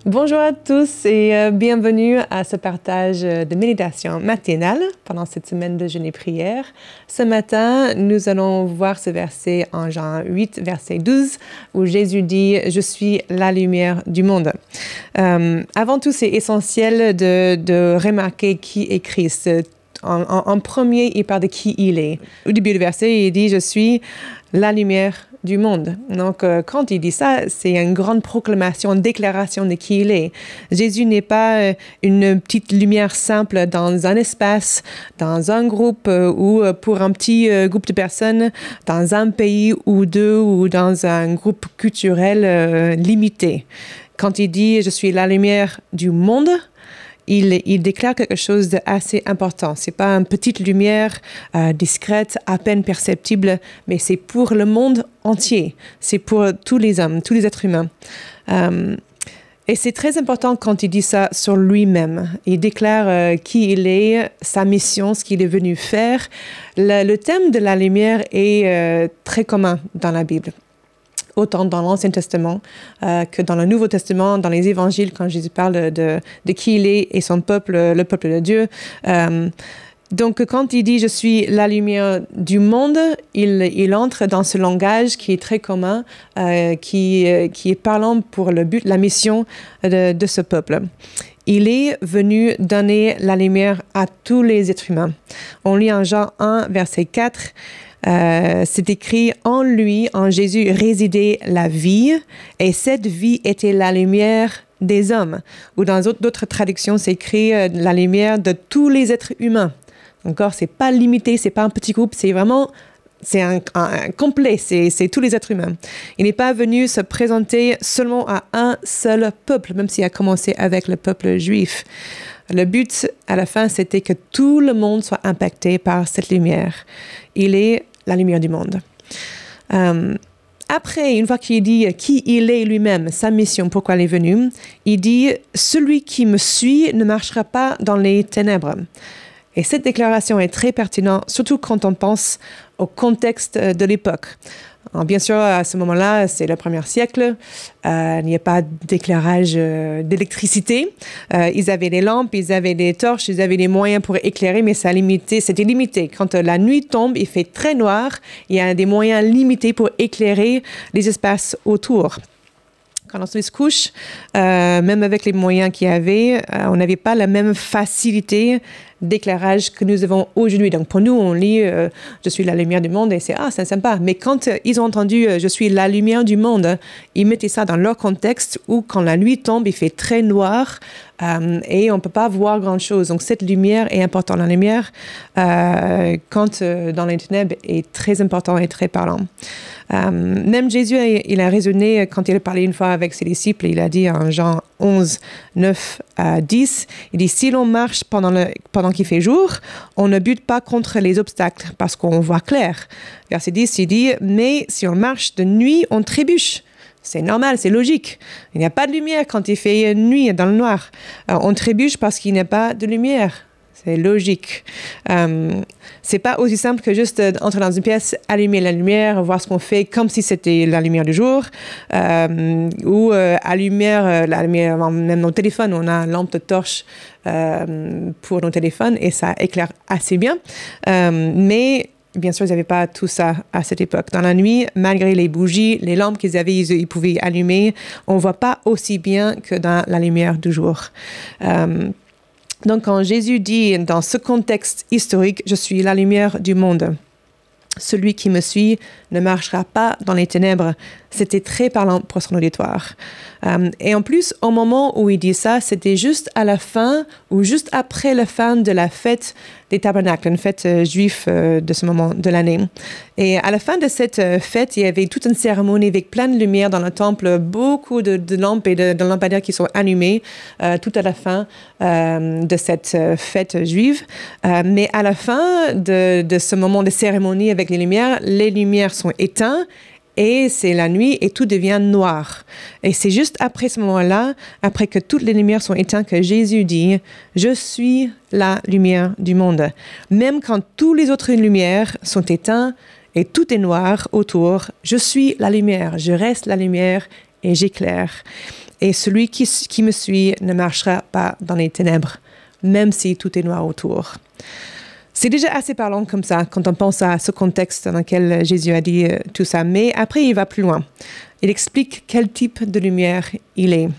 Bonjour à tous et bienvenue à ce partage de méditation matinale pendant cette semaine de jeûne et prière. Ce matin, nous allons voir ce verset en Jean 8, verset 12, où Jésus dit « Je suis la lumière du monde ». Avant tout, c'est essentiel de remarquer qui est Christ. En premier, il parle de qui il est. Au début du verset, il dit « Je suis la lumière du monde ». Donc, quand il dit ça, c'est une grande proclamation, une déclaration de qui il est. Jésus n'est pas une petite lumière simple dans un espace, dans un groupe ou pour un petit groupe de personnes, dans un pays ou deux ou dans un groupe culturel limité. Quand il dit « Je suis la lumière du monde », il déclare quelque chose d'assez important. C'est pas une petite lumière discrète, à peine perceptible, mais c'est pour le monde entier. C'est pour tous les hommes, tous les êtres humains. Et c'est très important quand il dit ça sur lui-même. Il déclare qui il est, sa mission, ce qu'il est venu faire. Le thème de la lumière est très commun dans la Bible. Autant dans l'Ancien Testament que dans le Nouveau Testament, dans les évangiles, quand Jésus parle de qui il est et son peuple, le peuple de Dieu. Donc, quand il dit « Je suis la lumière du monde », il entre dans ce langage qui est très commun, qui est parlant pour le but, la mission de ce peuple. Il est venu donner la lumière à tous les êtres humains. On lit en Jean 1, verset 4, c'est écrit « En lui, en Jésus, résidait la vie, et cette vie était la lumière des hommes. » Ou dans d'autres traductions, c'est écrit « la lumière de tous les êtres humains ». Encore, c'est pas limité, c'est pas un petit groupe, c'est vraiment, c'est un complet, c'est tous les êtres humains. Il n'est pas venu se présenter seulement à un seul peuple, même s'il a commencé avec le peuple juif. Le but, à la fin, c'était que tout le monde soit impacté par cette lumière. Il est la lumière du monde. Après, une fois qu'il dit qui il est lui-même, sa mission, pourquoi il est venu, il dit « Celui qui me suit ne marchera pas dans les ténèbres ». Et cette déclaration est très pertinente, surtout quand on pense au contexte de l'époque. Bien sûr, à ce moment-là, c'est le 1er siècle. Il n'y a pas d'éclairage d'électricité. Ils avaient des lampes, ils avaient des torches, ils avaient des moyens pour éclairer, mais c'était limité. Quand la nuit tombe, il fait très noir, il y a des moyens limités pour éclairer les espaces autour. Quand on se couche, même avec les moyens qu'il y avait, on n'avait pas la même facilité d'éclairage que nous avons aujourd'hui. Donc pour nous, on lit « Je suis la lumière du monde » et c'est sympa. Mais quand ils ont entendu « Je suis la lumière du monde », ils mettaient ça dans leur contexte où quand la nuit tombe, il fait très noir et on ne peut pas voir grand-chose. Donc cette lumière est importante. La lumière, quand dans les ténèbres, est très important et très parlant. Même Jésus, il a raisonné quand il a parlé une fois avec ses disciples, il a dit en Jean 11, 9 à 10, il dit « Si l'on marche pendant qu'il fait jour, on ne bute pas contre les obstacles parce qu'on voit clair. » Verset 10, il dit « Mais si on marche de nuit, on trébuche. » C'est normal, c'est logique. Il n'y a pas de lumière quand il fait nuit dans le noir. On trébuche parce qu'il n'y a pas de lumière. C'est logique. C'est pas aussi simple que juste entrer dans une pièce, allumer la lumière, voir ce qu'on fait comme si c'était la lumière du jour, ou allumer la lumière, même nos téléphones, on a une lampe de torche pour nos téléphones et ça éclaire assez bien. Mais bien sûr, ils n'avaient pas tout ça à cette époque. Dans la nuit, malgré les bougies, les lampes qu'ils avaient, ils pouvaient allumer, on ne voit pas aussi bien que dans la lumière du jour. Donc, quand Jésus dit dans ce contexte historique, « Je suis la lumière du monde », celui qui me suit ne marchera pas dans les ténèbres. C'était très parlant pour son auditoire. Et en plus, au moment où il dit ça, c'était juste à la fin ou juste après la fin de la fête des tabernacles, une fête juive de ce moment de l'année. Et à la fin de cette fête, il y avait toute une cérémonie avec plein de lumière dans le temple, beaucoup de lampes et de lampadaires qui sont allumés tout à la fin de cette fête juive. Mais à la fin de ce moment de cérémonie avec les lumières sont éteintes et c'est la nuit et tout devient noir. Et c'est juste après ce moment-là, après que toutes les lumières sont éteintes, que Jésus dit « Je suis la lumière du monde ». Même quand toutes les autres lumières sont éteintes et tout est noir autour, je suis la lumière, je reste la lumière et j'éclaire. et celui qui me suit ne marchera pas dans les ténèbres, même si tout est noir autour. C'est déjà assez parlant comme ça quand on pense à ce contexte dans lequel Jésus a dit tout ça. Mais après, il va plus loin. Il explique quel type de lumière il est.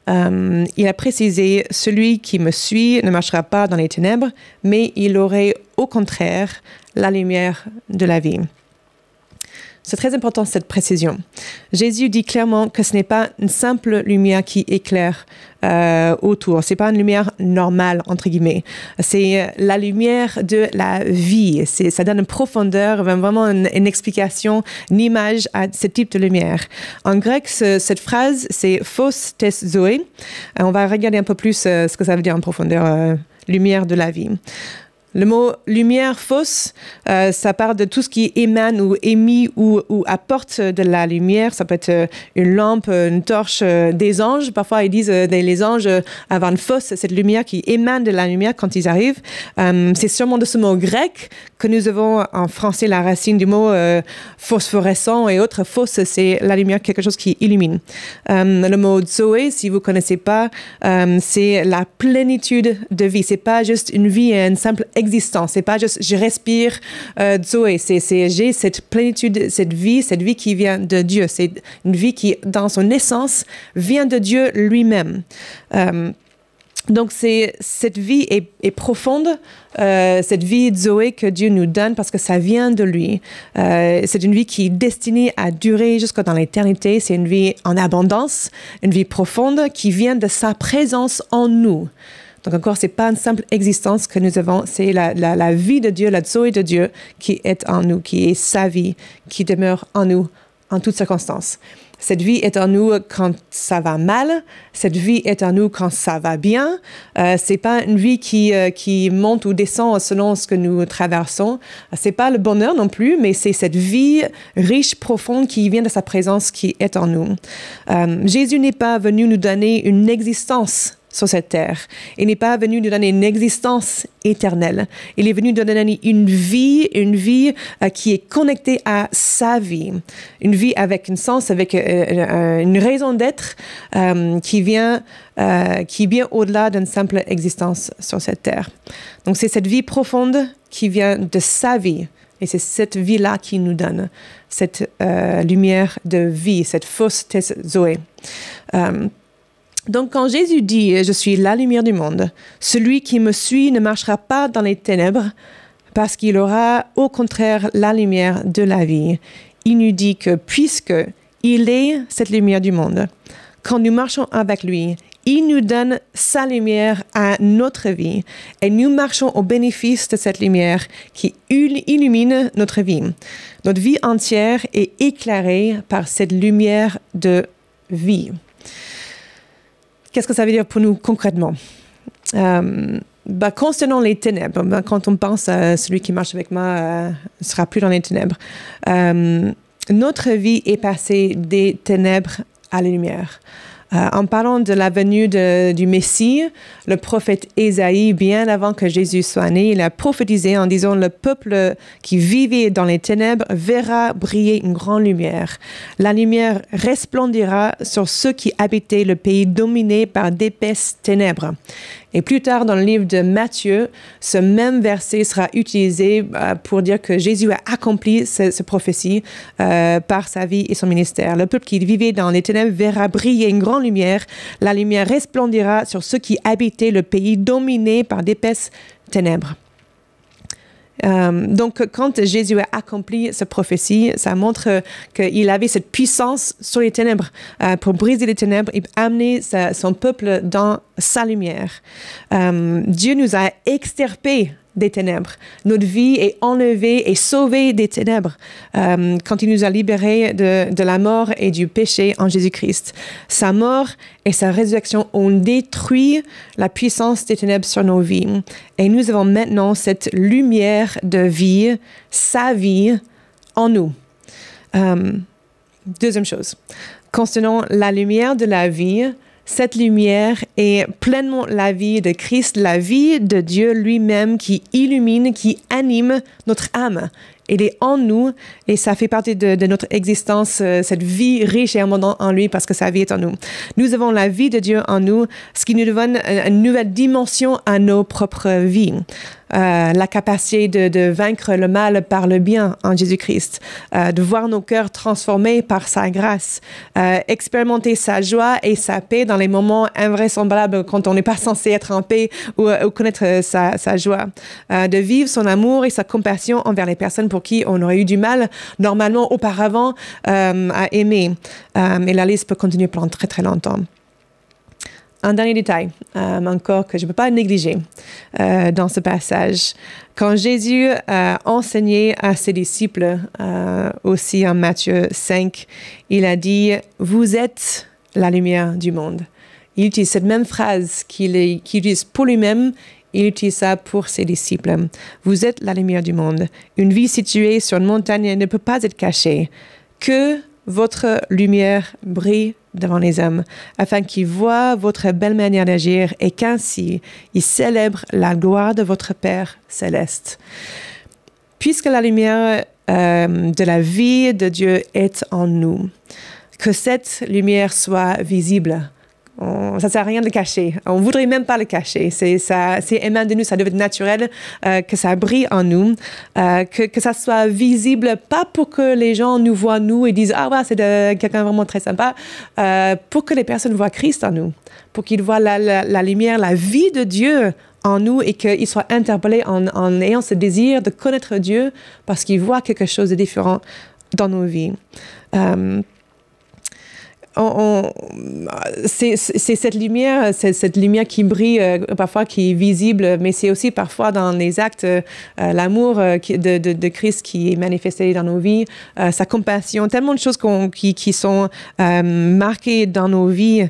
Il a précisé « Celui qui me suit ne marchera pas dans les ténèbres, mais il aurait au contraire la lumière de la vie. » C'est très important cette précision. Jésus dit clairement que ce n'est pas une simple lumière qui éclaire autour. C'est pas une lumière normale, entre guillemets. C'est la lumière de la vie. Ça donne une profondeur, vraiment une explication, une image à ce type de lumière. En grec, cette phrase, c'est « phos tes zoé ». On va regarder un peu plus ce que ça veut dire en profondeur, lumière de la vie. Le mot lumière fausse, ça parle de tout ce qui émane ou émis ou apporte de la lumière. Ça peut être une lampe, une torche, des anges. Parfois, ils disent les anges avoir une fausse, cette lumière qui émane de la lumière quand ils arrivent. C'est sûrement de ce mot grec que nous avons en français la racine du mot phosphorescent et autres. Fausse, c'est la lumière, quelque chose qui illumine. Le mot zoé, si vous ne connaissez pas, c'est la plénitude de vie. C'est pas juste une vie et une simple existence. C'est pas juste je respire Zoé. J'ai cette plénitude, cette vie qui vient de Dieu. C'est une vie qui, dans son essence, vient de Dieu lui-même. Donc, cette vie est profonde, cette vie Zoé que Dieu nous donne parce que ça vient de lui. C'est une vie qui est destinée à durer jusqu'à dans l'éternité. C'est une vie en abondance, une vie profonde qui vient de sa présence en nous. Donc encore, ce n'est pas une simple existence que nous avons, c'est la vie de Dieu, la Zoé de Dieu qui est en nous, qui est sa vie, qui demeure en nous en toutes circonstances. Cette vie est en nous quand ça va mal, cette vie est en nous quand ça va bien. C'est pas une vie qui monte ou descend selon ce que nous traversons. C'est pas le bonheur non plus, mais c'est cette vie riche, profonde qui vient de sa présence qui est en nous. Jésus n'est pas venu nous donner une existence sur cette terre. Il n'est pas venu nous donner une existence éternelle. Il est venu nous donner une vie qui est connectée à sa vie. Une vie avec un sens, avec une raison d'être qui vient au-delà d'une simple existence sur cette terre. Donc c'est cette vie profonde qui vient de sa vie. Et c'est cette vie-là qui nous donne cette lumière de vie, cette phos tes zoé. Donc, quand Jésus dit « Je suis la lumière du monde », celui qui me suit ne marchera pas dans les ténèbres parce qu'il aura au contraire la lumière de la vie. Il nous dit que puisque il est cette lumière du monde, quand nous marchons avec lui, il nous donne sa lumière à notre vie et nous marchons au bénéfice de cette lumière qui illumine notre vie. Notre vie entière est éclairée par cette lumière de vie. Qu'est-ce que ça veut dire pour nous concrètement? Concernant les ténèbres, quand on pense à celui qui marche avec moi ne sera plus dans les ténèbres, notre vie est passée des ténèbres à la lumière. En parlant de la venue du Messie, le prophète Ésaïe, bien avant que Jésus soit né, il a prophétisé en disant « Le peuple qui vivait dans les ténèbres verra briller une grande lumière. La lumière resplendira sur ceux qui habitaient le pays dominé par d'épaisses ténèbres. » Et plus tard, dans le livre de Matthieu, ce même verset sera utilisé pour dire que Jésus a accompli cette prophétie par sa vie et son ministère. Le peuple qui vivait dans les ténèbres verra briller une grande lumière. La lumière resplendira sur ceux qui habitaient le pays dominé par d'épaisses ténèbres. Donc, quand Jésus a accompli cette prophétie, ça montre qu'il avait cette puissance sur les ténèbres pour briser les ténèbres et amener son peuple dans sa lumière. Dieu nous a extirpés des ténèbres. Notre vie est enlevée et sauvée des ténèbres quand il nous a libérés de la mort et du péché en Jésus-Christ. Sa mort et sa résurrection ont détruit la puissance des ténèbres sur nos vies. Et nous avons maintenant cette lumière de vie, sa vie, en nous. Deuxième chose, concernant la lumière de la vie, cette lumière est pleinement la vie de Christ, la vie de Dieu lui-même qui illumine, qui anime notre âme Il est en nous et ça fait partie de notre existence, cette vie riche et abondante en lui parce que sa vie est en nous. Nous avons la vie de Dieu en nous, ce qui nous donne une nouvelle dimension à nos propres vies. La capacité de vaincre le mal par le bien en Jésus-Christ, de voir nos cœurs transformés par sa grâce, expérimenter sa joie et sa paix dans les moments invraisemblables quand on n'est pas censé être en paix ou connaître sa joie, de vivre son amour et sa compassion envers les personnes pour qui on aurait eu du mal normalement auparavant à aimer. Et la liste peut continuer pendant très très longtemps. Un dernier détail, encore que je ne peux pas négliger dans ce passage. Quand Jésus a enseigné à ses disciples, aussi en Matthieu 5, il a dit « Vous êtes la lumière du monde ». Il utilise cette même phrase qu'il utilise pour lui-même, il utilise ça pour ses disciples. « Vous êtes la lumière du monde ». Une vie située sur une montagne ne peut pas être cachée. Que votre lumière brille devant les hommes, afin qu'ils voient votre belle manière d'agir et qu'ainsi ils célèbrent la gloire de votre Père céleste. Puisque la lumière de la vie de Dieu est en nous, que cette lumière soit visible. Ça ne sert à rien de le cacher. On ne voudrait même pas le cacher. C'est émanant de nous, ça doit être naturel, que ça brille en nous, que ça soit visible, pas pour que les gens nous voient nous et disent « Ah, ouais, c'est quelqu'un vraiment très sympa », pour que les personnes voient Christ en nous, pour qu'ils voient la lumière, la vie de Dieu en nous et qu'ils soient interpellés en ayant ce désir de connaître Dieu parce qu'ils voient quelque chose de différent dans nos vies. C'est cette lumière qui brille parfois, qui est visible, mais c'est aussi parfois dans les actes, l'amour de Christ qui est manifesté dans nos vies, sa compassion, tellement de choses qui sont marquées dans nos vies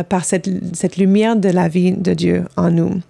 par cette lumière de la vie de Dieu en nous.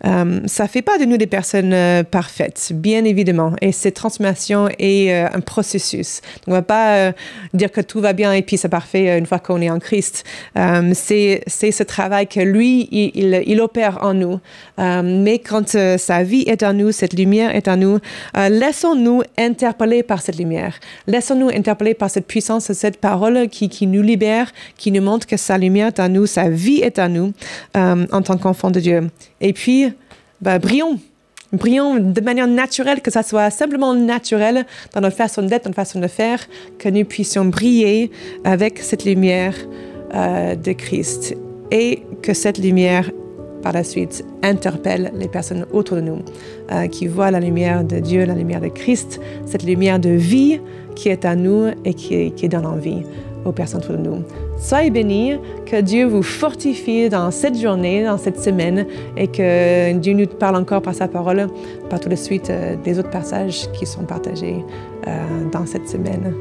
Ça ne fait pas de nous des personnes parfaites, bien évidemment, et cette transformation est un processus. Donc, on ne va pas dire que tout va bien et puis c'est parfait une fois qu'on est en Christ. C'est ce travail que lui, il opère en nous. Mais quand sa vie est en nous, cette lumière est en nous, laissons-nous interpeller par cette lumière. Laissons-nous interpeller par cette puissance, cette parole qui nous libère, qui nous montre que sa lumière est en nous, sa vie est en nous en tant qu'enfant de Dieu. Et puis, brillons de manière naturelle, que ça soit simplement naturel dans notre façon d'être, notre façon de faire, que nous puissions briller avec cette lumière de Christ et que cette lumière, par la suite, interpelle les personnes autour de nous, qui voient la lumière de Dieu, la lumière de Christ, cette lumière de vie qui est à nous et qui donne envie aux personnes autour de nous. Soyez bénis, que Dieu vous fortifie dans cette journée, dans cette semaine, et que Dieu nous parle encore par sa parole, par tout de suite des autres passages qui sont partagés dans cette semaine.